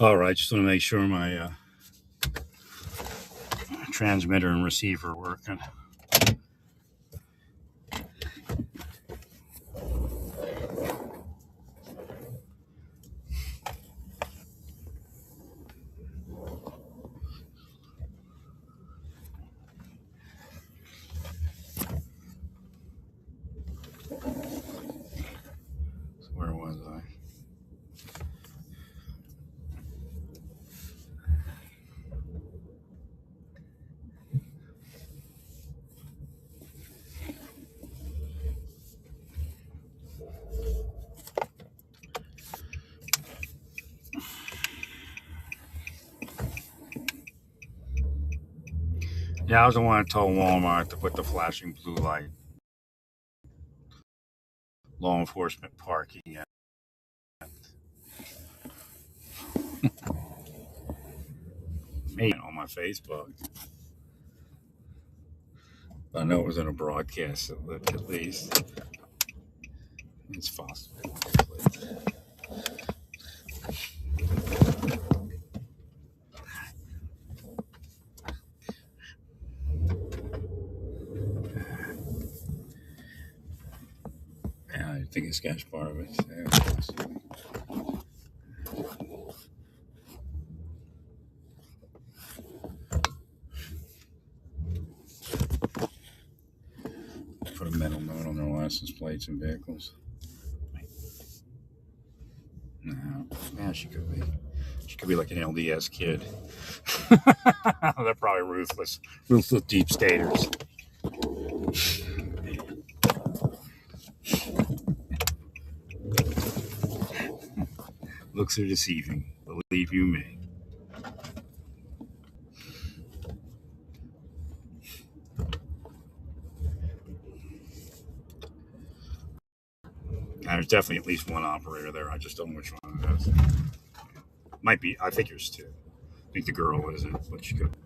All right, just want to make sure my transmitter and receiver are working. So where was I? Yeah, I was the one that told Walmart to put the flashing blue light law enforcement parking at. Me on my Facebook. I know it was in a broadcast at least. It's possible. Yeah, I think this guy's part of it. Yeah, put a mental note on their license plates and vehicles. No, yeah, she could be. She could be like an LDS kid. They're probably ruthless deep staters. Looks are deceiving, believe you me. And there's definitely at least one operator there. I just don't know which one it is. Might be. I think there's two. I think the girl isn't, but she could.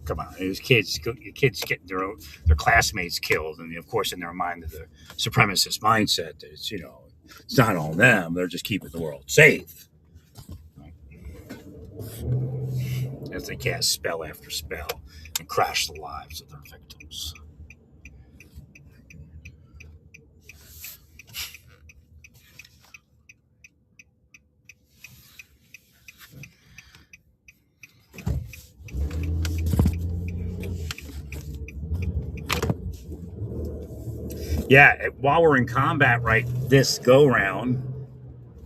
Come on, these kids getting their classmates killed, and of course in their mind the supremacist mindset that it's not all them. They're just keeping the world safe as they cast spell after spell and crash the lives of their victims. Yeah, while we're in combat right this go round,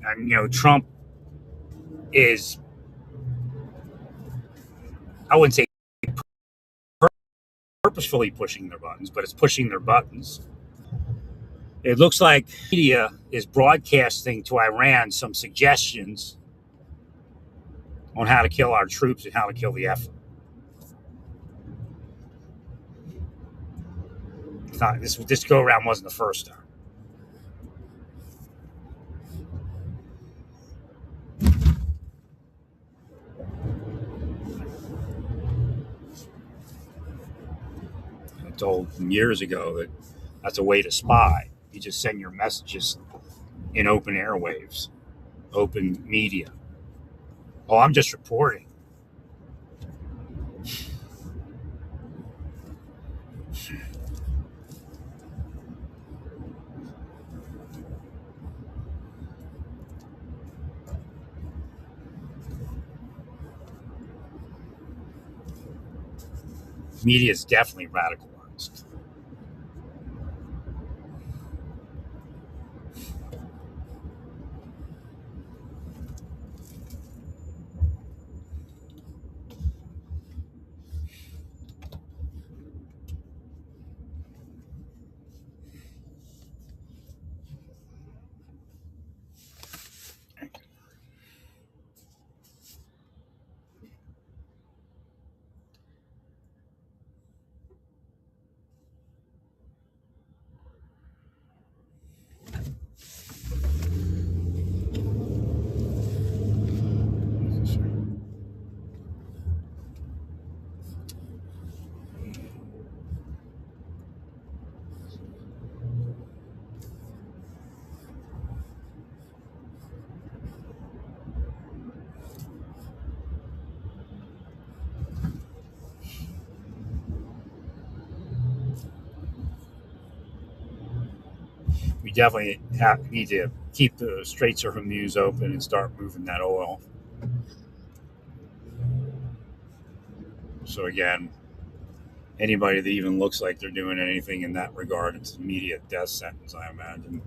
and Trump is, I wouldn't say purposefully pushing their buttons, but it's pushing their buttons. It looks like media is broadcasting to Iran some suggestions on how to kill our troops and how to kill the effort. It's not, this go around wasn't the first time. I told them years ago that that's a way to spy. You just send your messages in open airwaves, open media. Oh, I'm just reporting. Media is definitely radicalized. we definitely need to keep the Straits of Hormuz open and start moving that oil. So again, anybody that even looks like they're doing anything in that regard, it's an immediate death sentence, I imagine.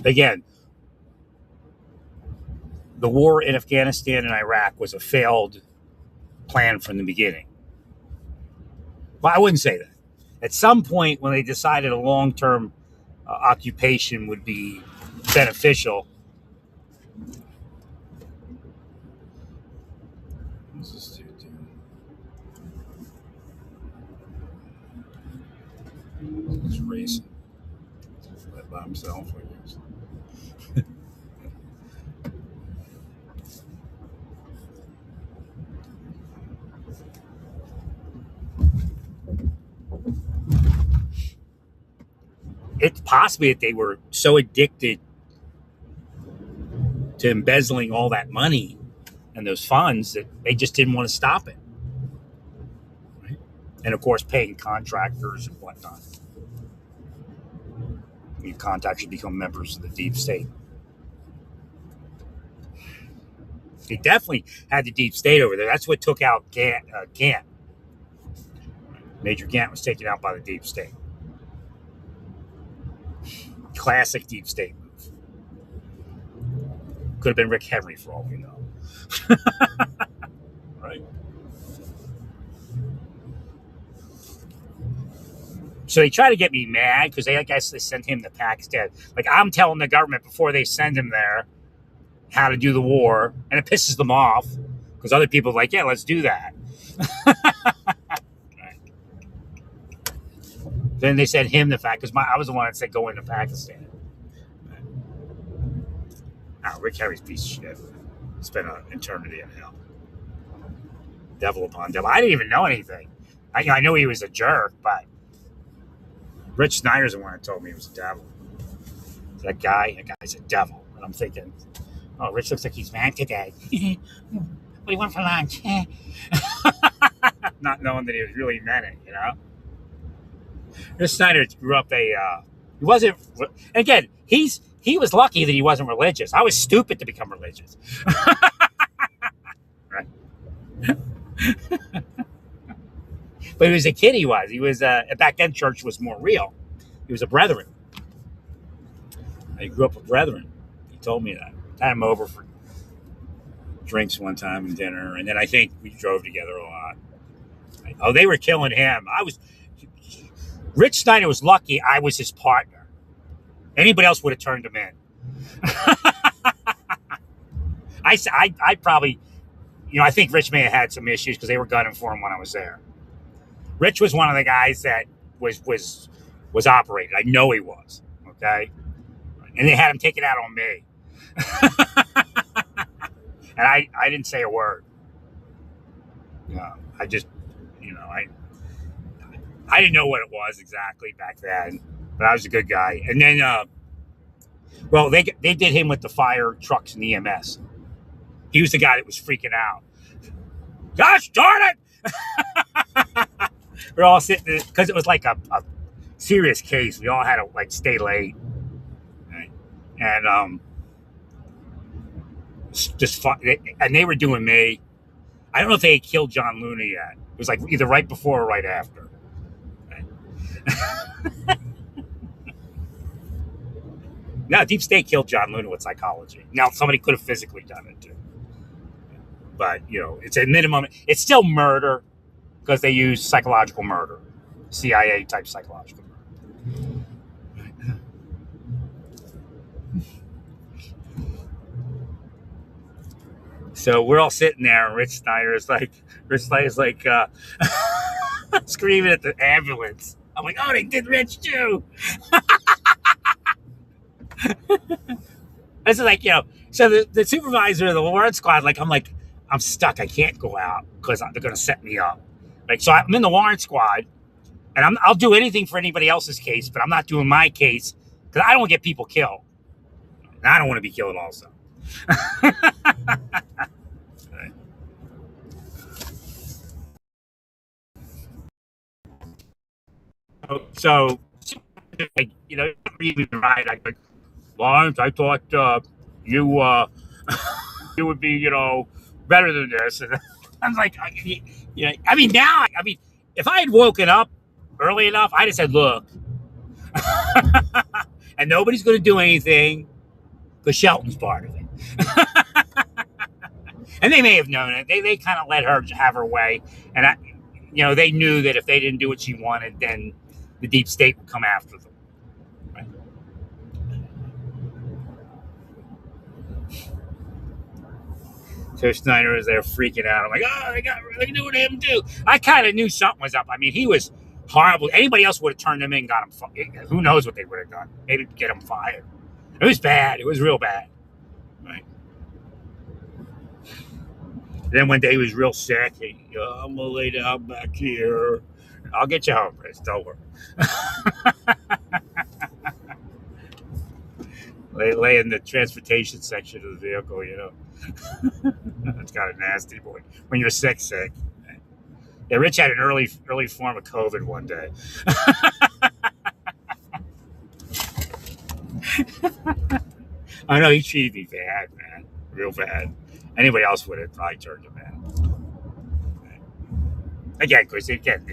Again, the war in Afghanistan and Iraq was a failed plan from the beginning. Well, I wouldn't say that. At some point, when they decided a long-term occupation would be beneficial, what's this dude doing? He's racing by himself, I guess. It's possibly that they were so addicted to embezzling all that money and those funds that they just didn't want to stop it. Right? And of course, paying contractors and whatnot. Your contractors become members of the deep state. They definitely had the deep state over there. That's what took out Gantt. Major Gantt was taken out by the deep state. Classic deep state move. Could have been Rick Henry for all we know. Right? So they try to get me mad because I guess they sent him to Pakistan. Like, I'm telling the government before they send him there how to do the war, and it pisses them off because other people are like, yeah, let's do that. Right. Then they sent him the fact because I was the one that said go into Pakistan. Right. Oh, Rick Henry's a piece of shit. Spent an eternity in hell. Devil upon devil. I didn't even know anything. I knew he was a jerk, but Rich Snyder's the one that told me he was a devil. That guy's a devil. And I'm thinking, oh, Rich looks like he's mad today. What do you want for lunch? Not knowing that he was really meant it, you know? Rich Snyder grew up he wasn't, again, he was lucky that he wasn't religious. I was stupid to become religious. Right? But he was a kid, he was, back then church was more real. He was a Brethren. He grew up with Brethren. He told me that. I had him over for drinks one time and dinner, and then I think we drove together a lot. Oh, they were killing him. Rich Snyder was lucky I was his partner. Anybody else would have turned him in. I probably, I think Rich may have had some issues because they were gunning for him when I was there. Rich was one of the guys that was operated. I know he was. Okay, and they had him take it out on me. And I didn't say a word. I just, I didn't know what it was exactly back then, but I was a good guy. And then, they did him with the fire trucks and EMS. He was the guy that was freaking out. Gosh darn it! We're all sitting there, because it was like a serious case. We all had to stay late. Right? And just fun, and they were doing me. I don't know if they had killed John Luna yet. It was either right before or right after. Right? No, Deep State killed John Luna with psychology. Now, somebody could have physically done it too. But, it's a minimum. It's still murder because they use psychological murder. CIA type psychological murder. So we're all sitting there, and Rich Snyder's like screaming at the ambulance. I'm like, oh, they did Rich too. It's so the supervisor of the warrant squad, I'm stuck. I can't go out because they're going to set me up. So I'm in the warrant squad, And I'll do anything for anybody else's case, but I'm not doing my case because I don't want to get people killed. And I don't want to be killed also. So, you know, even right. I like, Lawrence, I thought you you would be, you know, better than this. And I was like, you know, I mean, now, I mean, if I had woken up early enough, I'd have said, look, and nobody's going to do anything because Shelton's part of it. And they may have known it. They kind of let her have her way. And, you know, they knew that if they didn't do what she wanted, then the deep state would come after them. Right? So Snyder was there freaking out. I'm like, oh, they knew what him do. I kind of knew something was up. I mean, he was horrible. Anybody else would have turned him in, got him. Who knows what they would have done? Maybe get him fired. It was bad. It was real bad. Right. Then one day he was real sick. I'm gonna lay down back here. I'll get you home, Chris. Don't worry. lay in the transportation section of the vehicle, you know. It's kind of nasty, boy. When you're sick. Yeah, Rich had an early form of COVID one day. I know he treated me bad, man, real bad. Anybody else would have probably turned him in. Again, because they can't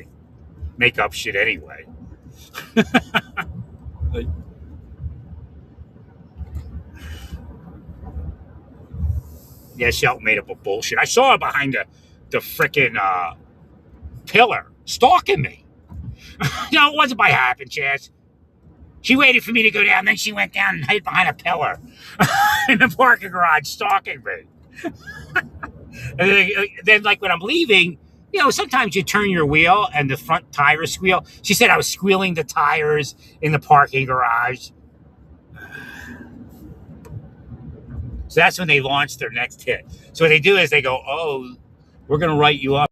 make up shit anyway. Yeah, Shelton made up a bullshit. I saw her behind the frickin' pillar, stalking me. No, it wasn't by happen chance. She waited for me to go down, then she went down and hid behind a pillar in the parking garage, stalking me. And then, like when I'm leaving, you know, sometimes you turn your wheel and the front tires squeal. She said I was squealing the tires in the parking garage. So that's when they launched their next hit. So what they do is they go, oh, we're going to write you up.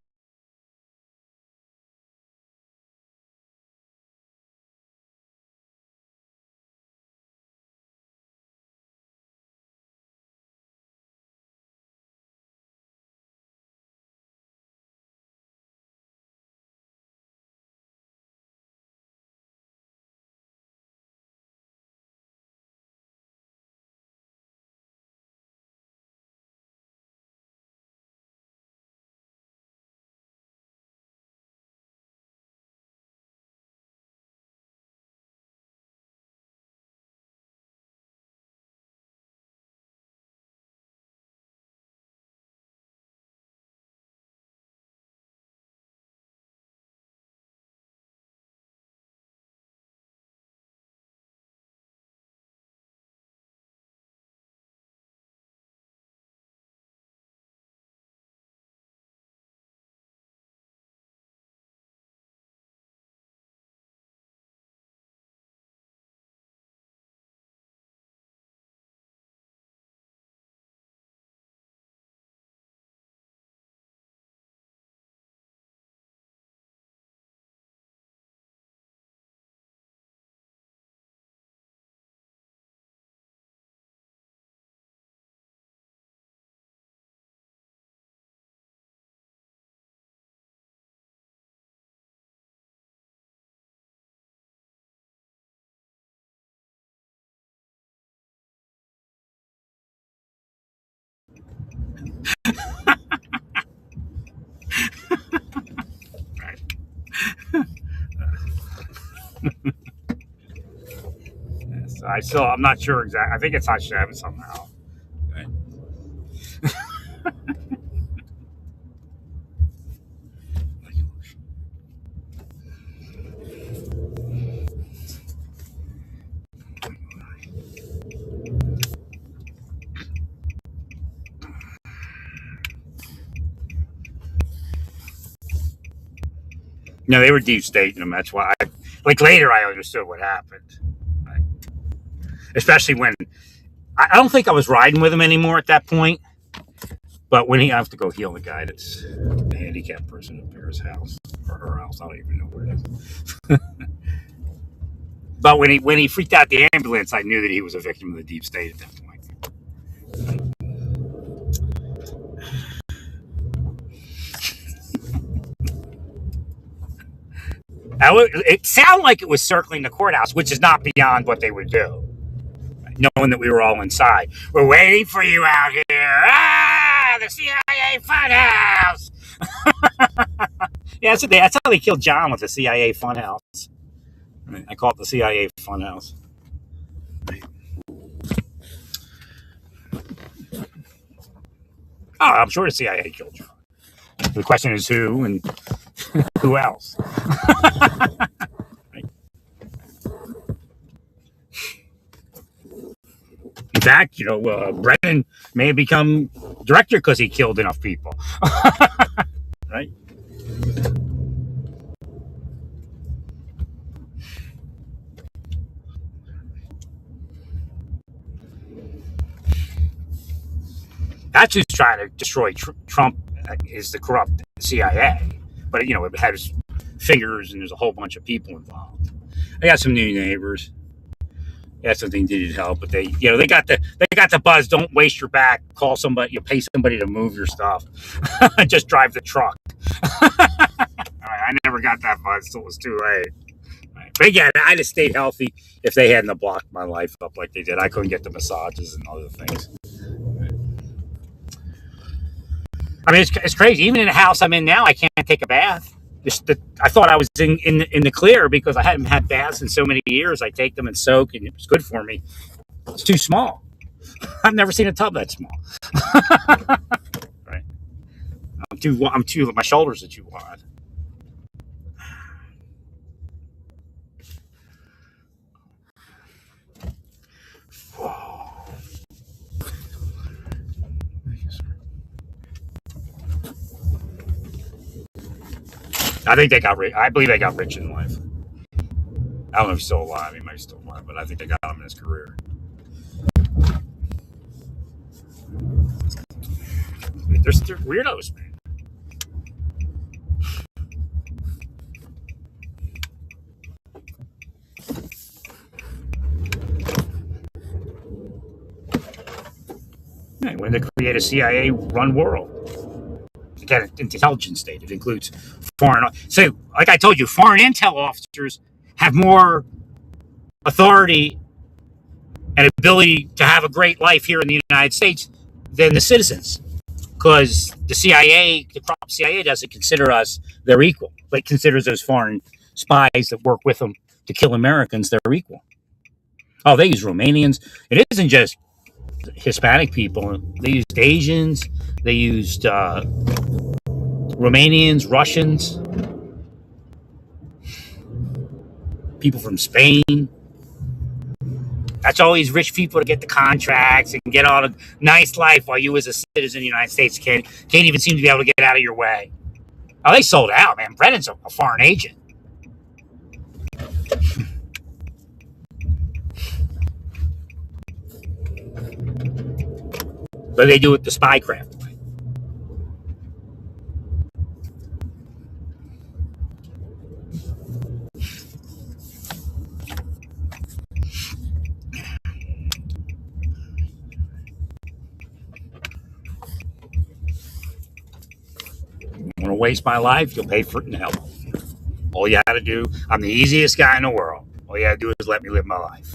So I'm not sure exactly. I think it's Hashem somehow. Right. No, they were deep stating them. That's why, like later, I understood what happened. Right? Especially when I don't think I was riding with them anymore at that point. But when he I have to go heal the guy that's a handicapped person up here, his house or her house, I don't even know where it is. But when he freaked out the ambulance, I knew that he was a victim of the deep state at that point. It sounded like it was circling the courthouse, which is not beyond what they would do, knowing that we were all inside. We're waiting for you out here. Ah, the CIA funhouse. Yeah, that's how they killed John, with the CIA funhouse. Right. I call it the CIA funhouse. Right. Oh, I'm sure the CIA killed John. The question is who and who else. Right. In fact, Brennan may have become director because he killed enough people. Right? That's who's trying to destroy Trump, is the corrupt CIA. But, it has fingers and there's a whole bunch of people involved. I got some new neighbors. That's something needed help, but they got the buzz. Don't waste your back. Call somebody. Pay somebody to move your stuff. Just drive the truck. I never got that buzz till it was too late. But again, I'd have stayed healthy if they hadn't blocked my life up like they did. I couldn't get the massages and other things. I mean, it's crazy. Even in the house I'm in now, I can't take a bath. I thought I was in the clear because I hadn't had baths in so many years. I take them and soak, and it's good for me. It's too small. I've never seen a tub that small. Right? I'm too. My shoulders are too wide. I think they got rich. I believe they got rich in life. I don't know if he's still alive. He might be still alive, but I think they got him in his career. They're weirdos, man. When they create a CIA-run world. Again, intelligence state. It includes foreign. So, like I told you, foreign intel officers have more authority and ability to have a great life here in the United States than the citizens, because the corrupt CIA doesn't consider us their equal, but considers those foreign spies that work with them to kill Americans their equal. Oh, they use Romanians. It isn't just Hispanic people. They used Asians. They used Romanians, Russians, people from Spain. That's always rich people to get the contracts and get all the nice life, while you as a citizen of the United States can't even seem to be able to get out of your way. Oh, they sold out, man. Brennan's a foreign agent. But they do it the spycraft way. You want to waste my life? You'll pay for it in hell. All you got to do, I'm the easiest guy in the world. All you got to do is let me live my life.